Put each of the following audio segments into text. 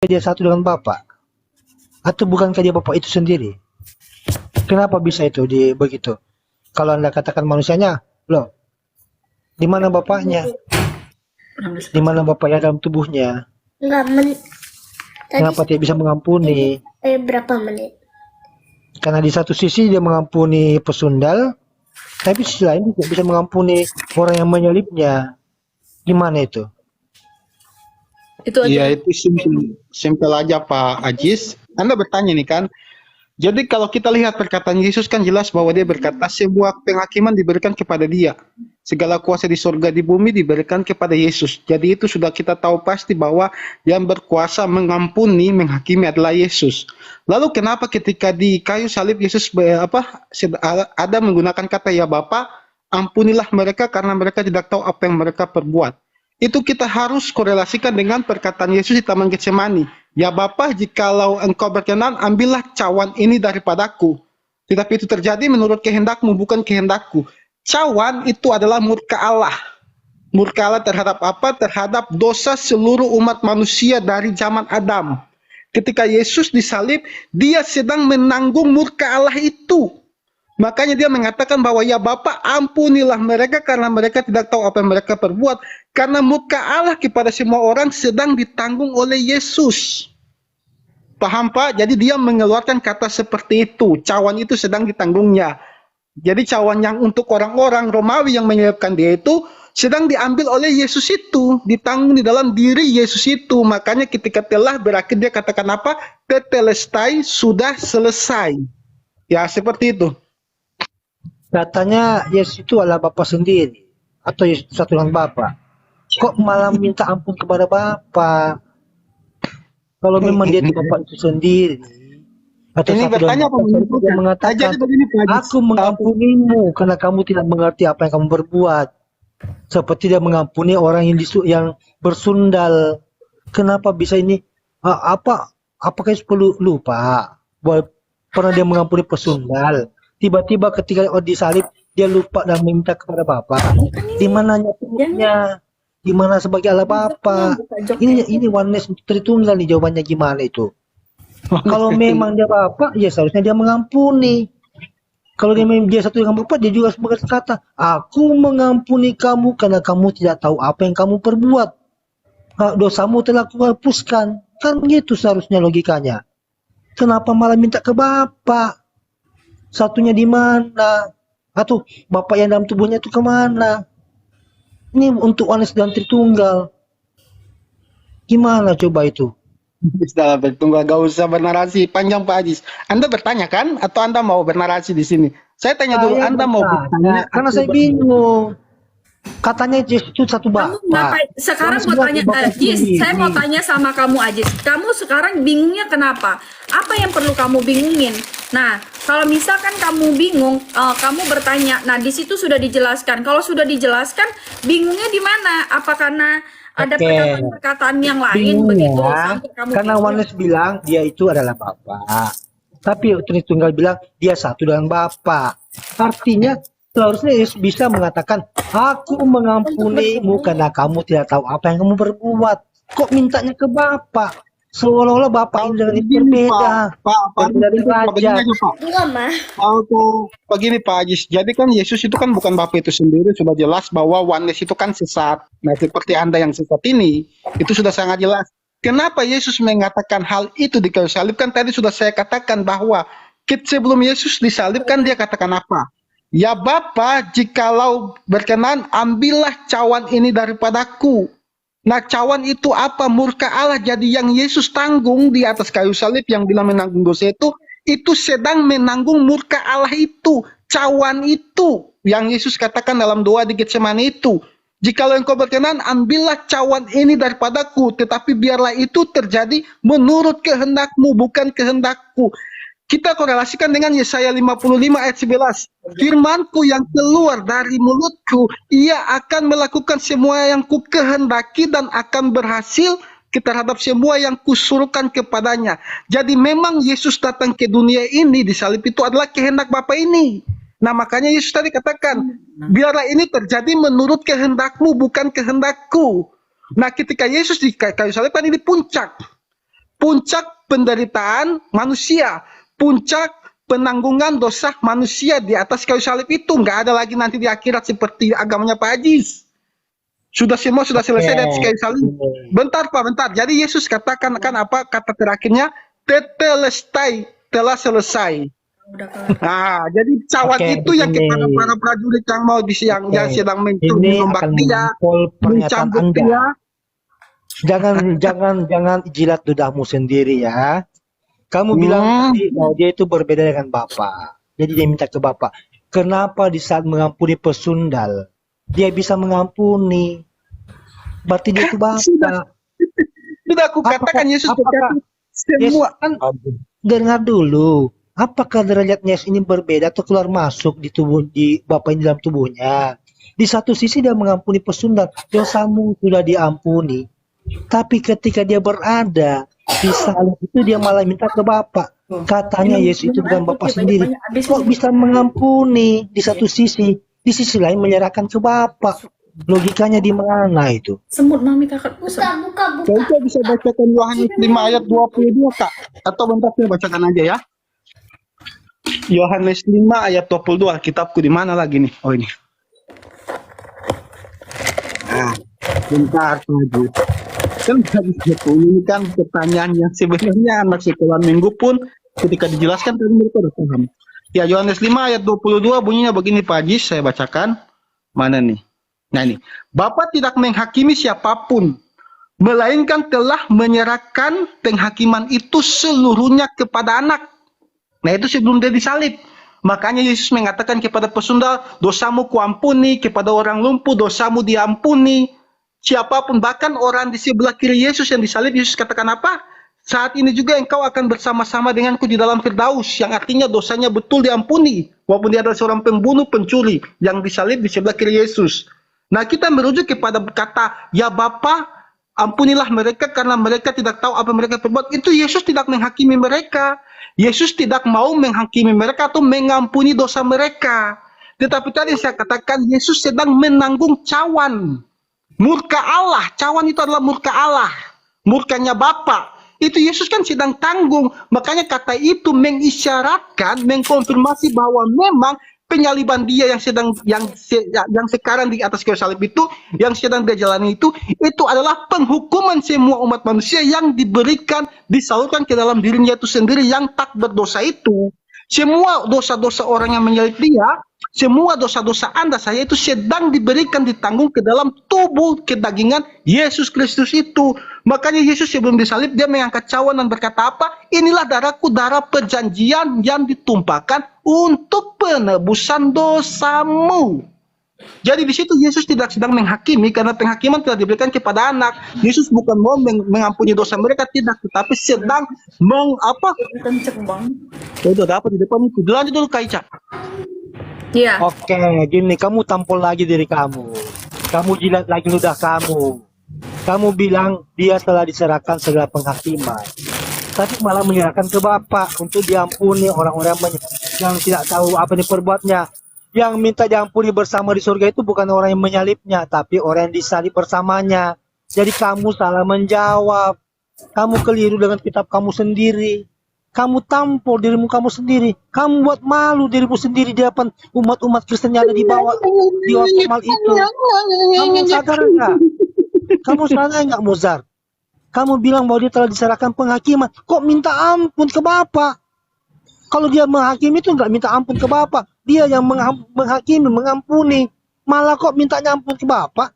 dia satu dengan Bapa? Atau bukankah dia Bapa itu sendiri? Kenapa bisa itu begitu? Kalau Anda katakan manusianya, loh, di mana Bapaknya? Di mana Bapaknya dalam tubuhnya? Enggak, Kenapa tidak bisa mengampuni? berapa menit? Karena di satu sisi dia mengampuni pesundal, tapi sisi lain tidak bisa mengampuni orang yang menyalibnya. Gimana itu? Itu aja. Iya, itu simpel aja Pak Ajis. Anda bertanya nih kan. Jadi kalau kita lihat perkataan Yesus kan jelas bahwa dia berkata sebuah penghakiman diberikan kepada dia. Segala kuasa di surga di bumi diberikan kepada Yesus. Jadi itu sudah kita tahu pasti bahwa yang berkuasa mengampuni, menghakimi adalah Yesus. Lalu kenapa ketika di kayu salib Yesus ada menggunakan kata ya Bapa, ampunilah mereka karena mereka tidak tahu apa yang mereka perbuat. Itu kita harus korelasikan dengan perkataan Yesus di Taman Getsemani. Ya Bapa, jikalau engkau berkenan, ambillah cawan ini daripadaku. Tetapi itu terjadi menurut kehendakmu, bukan kehendakku. Cawan itu adalah murka Allah. Murka Allah terhadap apa? Terhadap dosa seluruh umat manusia dari zaman Adam. Ketika Yesus disalib, dia sedang menanggung murka Allah itu. Makanya dia mengatakan bahwa ya Bapa, ampunilah mereka karena mereka tidak tahu apa yang mereka perbuat. Karena murka Allah kepada semua orang sedang ditanggung oleh Yesus. Paham Pak? Jadi dia mengeluarkan kata seperti itu. Cawan itu sedang ditanggungnya. Jadi cawan yang untuk orang-orang Romawi yang menyebabkan dia itu sedang diambil oleh Yesus itu. Ditanggung di dalam diri Yesus itu. Makanya ketika telah berakhir dia katakan apa? Tetelestai, sudah selesai. Ya seperti itu. Katanya Yesus itu adalah Bapa sendiri. Atau Yesus satu dengan Bapa. Kok malah minta ampun kepada Bapa? Kalau memang dia itu Bapa itu sendiri. Atau Ini satu bertanya dengan Bapa, dia mengatakan, aku mengampunimu karena kamu tidak mengerti apa yang kamu berbuat. Seperti dia mengampuni orang yang bersundal. Kenapa bisa ini? Apakah perlu lupa? Bahwa pernah dia mengampuni pesundal. Tiba-tiba ketika disalib dia lupa dan meminta kepada Bapa. Di mananya punya? Di mana sebagai Allah Bapa? Ini oneness Tritunggal nih, jawabannya gimana itu? Kalau memang dia Bapa, ya seharusnya dia mengampuni. Kalau dia satu dengan Bapa, dia juga berkata, aku mengampuni kamu karena kamu tidak tahu apa yang kamu perbuat. Dosamu telah kuhapuskan. Kan begitu seharusnya logikanya. Kenapa malah minta ke Bapa? Satunya di mana? Atau Bapak yang dalam tubuhnya itu kemana? Ini untuk oneness dan Tritunggal. Gimana coba itu? Sudah bertunggal, gak usah bernarasi panjang Pak Ajis. Anda bertanya kan? Atau Anda mau bernarasi di sini? Saya tanya dulu, Anda mau bertanya? Karena saya bingung. Katanya Yesus itu satu Kamu Bapa. ngapain? Sekarang mau tanya, Ajis, saya mau tanya sama kamu Ajis. Kamu sekarang bingungnya kenapa? Apa yang perlu kamu bingungin? Nah, kalau misalkan kamu bingung, kamu bertanya. Nah, di situ sudah dijelaskan. Kalau sudah dijelaskan, bingungnya di mana? Apa karena ada perkataan-perkataan yang lain begitu? Sampai kamu Karena bingung? oneness bilang dia itu adalah Bapa. Tapi Tritunggal bilang dia satu dengan Bapa. Artinya seharusnya Yesus bisa mengatakan, aku mengampunimu karena kamu tidak tahu apa yang kamu berbuat. Kok mintanya ke Bapa? Seolah-olah Bapa ini dengan itu berbeda. Enggak, mah. Begini Pak Ajis, jadi kan Yesus itu kan bukan Bapa itu sendiri, sudah jelas bahwa oneness itu kan sesat. Nah seperti Anda yang sesat ini, itu sudah sangat jelas. Kenapa Yesus mengatakan hal itu di kayu salib? Kan tadi sudah saya katakan bahwa sebelum Yesus disalibkan dia katakan apa? Ya Bapa, jikalau berkenan, ambillah cawan ini daripadaku. Nah cawan itu apa? Murka Allah. Jadi yang Yesus tanggung di atas kayu salib yang bilang menanggung dosa itu sedang menanggung murka Allah itu. Cawan itu yang Yesus katakan dalam doa di Getsemani itu. Jikalau engkau berkenan, ambillah cawan ini daripadaku. Tetapi biarlah itu terjadi menurut kehendakmu, bukan kehendakku. Kita korelasikan dengan Yesaya 55 ayat 11. Firmanku yang keluar dari mulutku, ia akan melakukan semua yang ku kehendaki dan akan berhasil terhadap semua yang kusuruhkan kepadanya. Jadi memang Yesus datang ke dunia ini di salib itu adalah kehendak Bapa ini. Nah makanya Yesus tadi katakan, biarlah ini terjadi menurut kehendakmu, bukan kehendakku. Nah ketika Yesus di kayu salib kan ini puncak. puncak penderitaan manusia, puncak penanggungan dosa manusia di atas kayu salib itu. Nggak ada lagi nanti di akhirat seperti agamanya Pak Ajis. Sudah semua sudah selesai di atas kayu salib. Bentar Pak, bentar. Jadi Yesus katakan kan apa kata terakhirnya? Tetelestai, telah selesai. Udah kelar. Nah, jadi cawan Oke, itu yang begini. kepada para prajurit yang mau yang sedang Ini menembak akan dia, menyimpul pernyataan mencambuk Anda. dia. Jangan jilat ludahmu sendiri ya. Kamu bilang tadi bahwa dia itu berbeda dengan Bapak. Jadi dia minta ke Bapak. Kenapa di saat mengampuni pesundal, dia bisa mengampuni? Berarti dia itu Bapak. Sudah aku katakan Yesus berkata Yesus semua. kan, dengar dulu. Apakah derajatnya Yesus ini berbeda atau keluar masuk di tubuh di Bapak ini dalam tubuhnya? Di satu sisi dia mengampuni pesundal, dosamu sudah diampuni. Tapi ketika dia berada di salib itu dia malah minta ke Bapak. Katanya Yesus itu bukan Bapak sendiri. Kok bisa mengampuni di satu sisi, di sisi lain menyerahkan ke Bapak? Logikanya di mana itu? Semut mami takut. Saya bisa bacakan Yohanes 5 ayat 22 Kak. Atau bentar saya bacakan aja ya. Yohanes 5 ayat 22. Kitabku di mana lagi nih? Oh ini. Nah, bentar lagi. Kan ini kan pertanyaan yang sebenarnya anak sekolah minggu pun ketika dijelaskan tadi mereka udah paham. Ya, Yohanes 5 ayat 22 bunyinya begini Pak Haji, saya bacakan. Mana nih? Nah ini, Bapa tidak menghakimi siapapun, melainkan telah menyerahkan penghakiman itu seluruhnya kepada anak. Nah itu sebelum dia disalib. Makanya Yesus mengatakan kepada pesundal, dosamu kuampuni, kepada orang lumpuh dosamu diampuni. Siapapun, bahkan orang di sebelah kiri Yesus yang disalib, Yesus katakan apa? Saat ini juga engkau akan bersama-sama denganku di dalam Firdaus, yang artinya dosanya betul diampuni. Walaupun dia adalah seorang pembunuh, pencuri, yang disalib di sebelah kiri Yesus. Nah kita merujuk kepada kata, ya Bapa, ampunilah mereka karena mereka tidak tahu apa mereka perbuat. Itu Yesus tidak menghakimi mereka. Yesus tidak mau menghakimi mereka atau mengampuni dosa mereka. Tetapi tadi saya katakan, Yesus sedang menanggung cawan. Murka Allah, cawan itu adalah murka Allah, murkanya Bapa. Itu Yesus kan sedang tanggung. Makanya kata itu mengisyaratkan, mengkonfirmasi bahwa memang penyaliban dia yang sekarang di atas kayu salib itu, yang sedang dia jalani itu adalah penghukuman semua umat manusia yang diberikan, disalurkan ke dalam dirinya itu sendiri yang tak berdosa itu. Semua dosa-dosa orang yang menyalib dia, semua dosa-dosa Anda, saya itu sedang diberikan, ditanggung ke dalam tubuh kedagingan Yesus Kristus itu. Makanya Yesus sebelum disalib, dia mengangkat cawan dan berkata apa? Inilah darahku, darah perjanjian yang ditumpahkan untuk penebusan dosamu. Jadi di situ Yesus tidak sedang menghakimi, karena penghakiman telah diberikan kepada anak. Yesus bukan mau mengampuni dosa mereka, tidak, tetapi sedang Kenceng banget. Itu ada apa di depan itu? Lanjut dulu Kak Ica. Iya. Oke, gini, kamu tampol lagi diri kamu. Kamu jilat lagi ludah kamu. Kamu bilang dia telah diserahkan segala penghakiman. Tapi malah menyerahkan ke Bapak untuk diampuni orang-orang yang tidak tahu apa yang diperbuatnya. Yang minta diampuni bersama di surga itu bukan orang yang menyalibnya, tapi orang yang disalib bersamanya. Jadi kamu salah menjawab. Kamu keliru dengan kitab kamu sendiri. Kamu tampol dirimu kamu sendiri. Kamu buat malu dirimu sendiri di depan umat-umat Kristen yang ada di bawah di Osmal itu. Kamu sadar nggak? Kamu sadar nggak, Mozart? Kamu bilang bahwa dia telah diserahkan penghakiman. Kok minta ampun ke Bapak? Kalau dia menghakimi itu nggak minta ampun ke Bapak. Dia yang menghakimi, mengampuni. Malah kok mintanya ampun ke Bapak?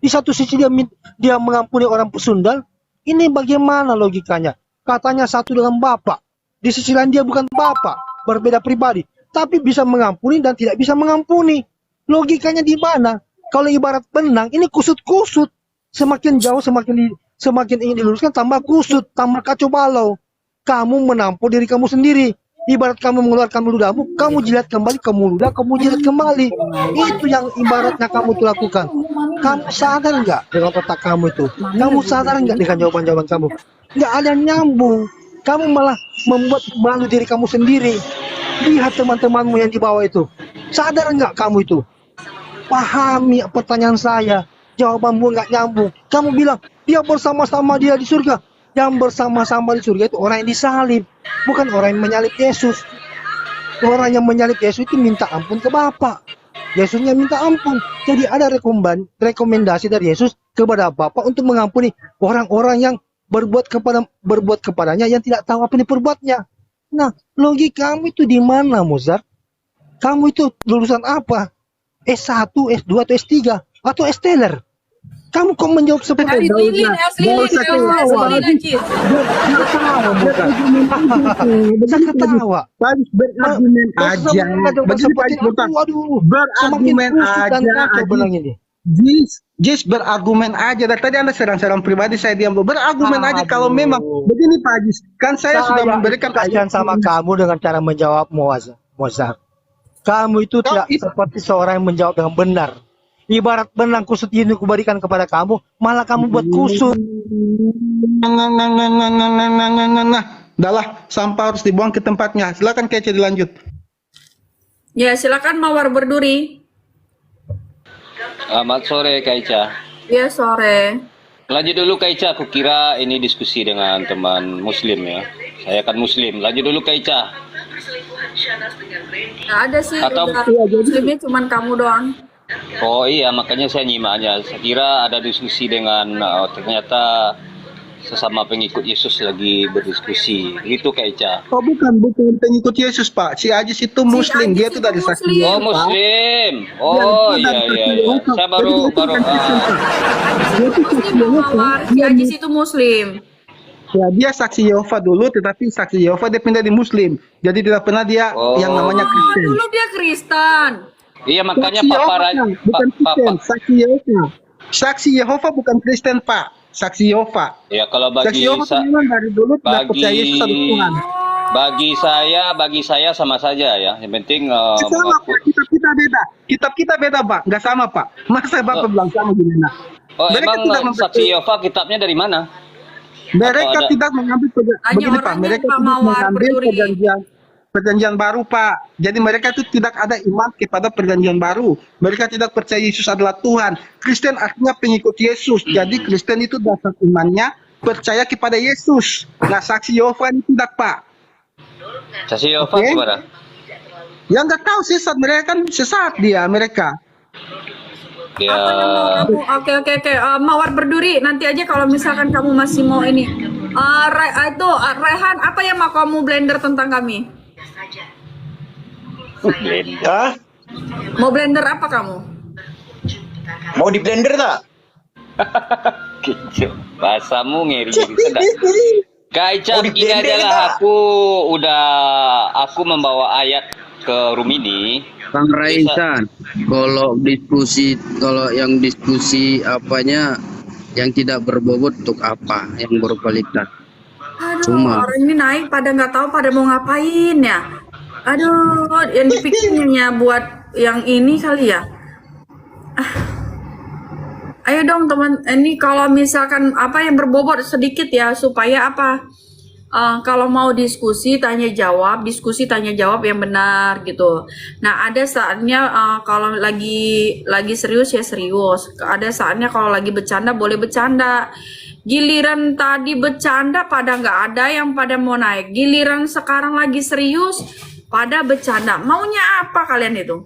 Di satu sisi dia mengampuni orang pesundal. Ini bagaimana logikanya? Katanya satu dengan Bapak. Di sisi lain dia bukan Bapak, berbeda pribadi. Tapi bisa mengampuni dan tidak bisa mengampuni. Logikanya di mana? Kalau ibarat benang, ini kusut-kusut. Semakin jauh, semakin ingin diluruskan, tambah kusut, tambah kacau balau. Kamu menampol diri kamu sendiri. Ibarat kamu mengeluarkan ludahmu, kamu jilat kembali ke ludah, kamu jilat kembali. Itu yang ibaratnya kamu tuh lakukan. Kamu sadar nggak dengan otak kamu itu? Kamu sadar nggak dengan jawaban-jawaban kamu? Nggak ada yang nyambung. Kamu malah membuat malu diri kamu sendiri. Lihat teman-temanmu yang di bawah itu. Sadar nggak kamu itu? Pahami pertanyaan saya. Jawabanmu nggak nyambung. Kamu bilang, dia bersama-sama dia di surga. Yang bersama-sama di surga itu orang yang disalib, bukan orang yang menyalib Yesus. Orang yang menyalib Yesus itu minta ampun ke Bapa. Yesusnya minta ampun. Jadi ada rekomendasi dari Yesus kepada Bapa untuk mengampuni orang-orang yang berbuat kepadanya yang tidak tahu apa yang diperbuatnya. Nah, logika kamu itu di mana, Mozart? Kamu itu lulusan apa? S1, S2, atau S3, atau S-teler? Kamu kok menjawab seperti itu? Bisa ketawa. Harus berargumen aja. Waduh, Berargumen aja. Jis berargumen aja. Dari tadi Anda serang-serang pribadi, saya diam. Berargumen aja kalau memang begini Pak Jis. Kan saya sudah memberikan kasihan sama kamu dengan cara menjawab Mozart. Kamu itu tidak seperti seorang yang menjawab dengan benar. Ibarat benang kusut ini kuberikan kepada kamu, malah kamu buat kusut. Dahlah, sampah harus dibuang ke tempatnya. Silakan Kece dilanjut. Ya, silakan Mawar Berduri. Selamat sore Kak Ica. Ya, sore. Lanjut dulu Kak Ica, aku kira ini diskusi dengan teman muslim ya. Saya kan muslim. Lanjut dulu Kak Ica. Nggak ada sih, Atau- muslimnya cuma kamu doang. Oh iya, makanya saya nyimaknya. Saya kira ada diskusi dengan ternyata sesama pengikut Yesus lagi berdiskusi. Gitu Kak Ica. Oh bukan pengikut Yesus Pak. Si Ajis itu Muslim, dia Ajis tuh dari itu saksi. Muslim. Oh muslim. Oh iya iya. Saya baru Muslim Mawar, si Ajis itu Muslim. Ya, dia saksi Yehova dulu, tetapi saksi Yehova dia pindah di Muslim. Jadi tidak pernah dia yang namanya Kristen. Dulu dia Kristen. Iya makanya Saksi Papa Yehova, bukan Kristen. Saksi Yehova. Saksi Yehova bukan Kristen Pak. Saksi Yehova. Ya kalau Saksi Yehova memang dari dulu tidak percaya Yesus satu Tuhan. bagi saya sama saja ya. Yang penting Sama Pak, kitab kita beda. Kitab kita beda Pak, nggak sama Pak. Masa Bapak bilang sama gimana? Oh Mereka tidak emang mempercayai- saksi Yehova kitabnya dari mana? Mereka Atau ada- tidak mengambil Hanya begini Pak, orangnya mereka Pak tidak Mawar mengambil Berduri. perjanjian baru Pak. Jadi mereka itu tidak ada iman kepada perjanjian baru. Mereka tidak percaya Yesus adalah Tuhan. Kristen artinya pengikut Yesus. Jadi Kristen itu dasar imannya percaya kepada Yesus. Nah saksi Yehova ini tidak Pak. Saksi Yehova Oke. gimana? Yang nggak tahu sesat, mereka kan sesat dia mereka. Ya, Apa yang mau kamu? Oke. Mawar Berduri, nanti aja kalau misalkan kamu masih mau ini. Rehan, apa yang mau kamu blender tentang kami? Hah? Mau blender apa kamu? Mau di blender tak? kecil. Bahasamu ngeri sedap. Kak Ica, Oh, di begini blender aja lah, kita. aku membawa ayat ke room ini. Bang Raisan, kalau yang diskusi apanya yang tidak berbobot untuk apa, yang berkualitas. Aduh, Cuma. orang ini naik pada nggak tahu pada mau ngapain ya. Aduh, yang dipikirnya buat yang ini kali ya. Ayo dong teman, ini kalau misalkan apa yang berbobot sedikit ya supaya apa? Kalau mau diskusi tanya jawab yang benar gitu. Nah ada saatnya kalau lagi serius ya serius. Ada saatnya kalau lagi bercanda boleh bercanda. Giliran tadi bercanda pada nggak ada yang pada mau naik. Giliran sekarang lagi serius pada bercanda. Maunya apa kalian itu?